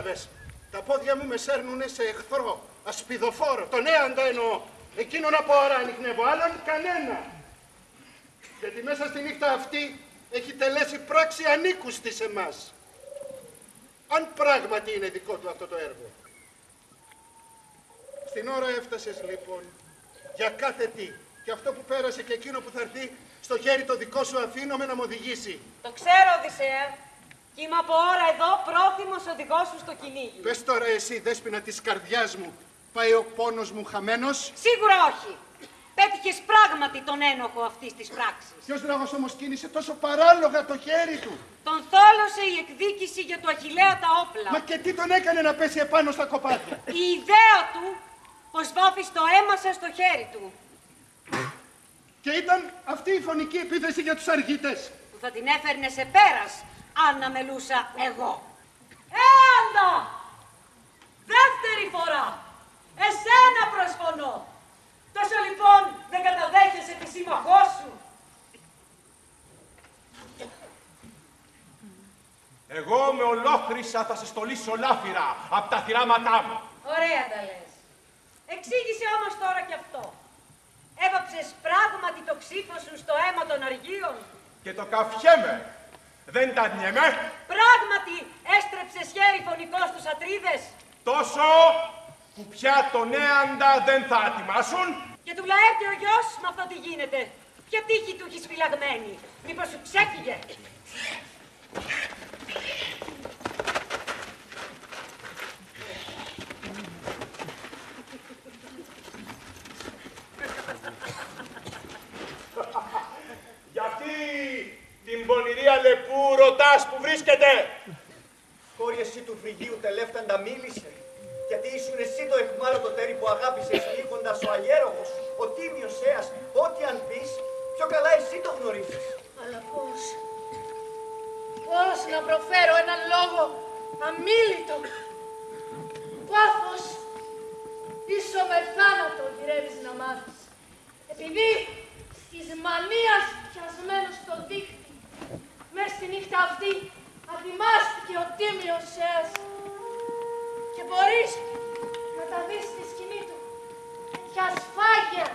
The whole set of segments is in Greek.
κατάλαβες. Τα πόδια μου με σέρνουνε σε εχθρό, ασπιδοφόρο, τον έαντα εννοώ. Εκείνον από ώρα ανοιχνεύω, άλλον κανένα. Γιατί μέσα στη νύχτα αυτή έχει τελέσει πράξη ανήκους της εμάς. Αν πράγματι είναι δικό του αυτό το έργο. Στην ώρα έφτασες λοιπόν, για κάθε τι. Και αυτό που πέρασε και εκείνο που θα έρθει, στο χέρι το δικό σου αφήνομαι να μου οδηγήσει. Το ξέρω, Οδυσσέα. Κι είμαι από ώρα εδώ πρόθυμος οδηγός σου στο κυνήγι. Πες τώρα εσύ, δέσποινα της καρδιάς μου, πάει ο πόνος μου χαμένος? Σίγουρα όχι. Πέτυχες πράγματι τον ένοχο αυτής της πράξης. Ποιος λόγος όμως κίνησε τόσο παράλογα το χέρι του? Τον θόλωσε η εκδίκηση για του Αχιλλέα τα όπλα. Μα και τι τον έκανε να πέσει επάνω στα κοπάδια? Η ιδέα του πως βάφεις το αίμα σας στο χέρι του. Και ήταν αυτή η φωνική επίθεση για τους αργίτες. Που θα την έφερνε σε πέρας, αν να μελούσα εγώ. Άντα! Δεύτερη φορά! Εσένα προσφωνώ! Τόσο λοιπόν δεν καταδέχεσαι τη σύμμαχό σου. Εγώ με ολόχρυσα θα σε στολίσω λάφυρα από τα θυράματά μου. Ωραία τα λες. Εξήγησε όμως τώρα κι αυτό. Έβαψες πράγματι το ξύφο σου στο αίμα των αργίων. Και το καφιέμαι. Δεν τα νιέμαι. Πράγματι έστρεψες χέρι φωνικό στους Ατρίδες. Τόσο που πια τον έαντα δεν θα ατιμάσουν. Και του λαέρτει ο γιος με αυτό τι γίνεται. Ποια τύχη του έχεις φυλαγμένη. Μήπως σου ξέφυγε. Γιατί την πονηρή Αλεπού ρωτάς που βρίσκεται? Κόρη εσύ του Φρυγίου τελεύταντα μίλησε. Γιατί ήσουν εσύ το αιχμάλωτο τέρι που αγάπησες νύχοντας ο αγέρογος, ο τίμιος Έας, ό,τι αν πεις, πιο καλά εσύ το γνωρίζεις. Αλλά πώς να προφέρω έναν λόγο αμίλητο. Πάθος, ίσο με θάνατο γυρεύεις να μάθεις. Επειδή της μανίας πιασμένος στο δίχτυ, μες στη νύχτα αυτή αδειμάστηκε ο τίμιος Έας. Και μπορείς να τα δεις στη σκηνή του, τέτοια σφάγια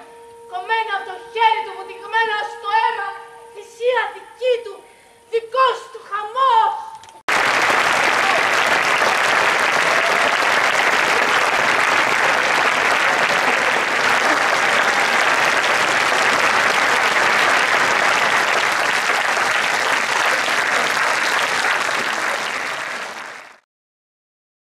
κομμένα από το χέρι του, βουτυγμένα στο αίμα, θυσία δική του, δικός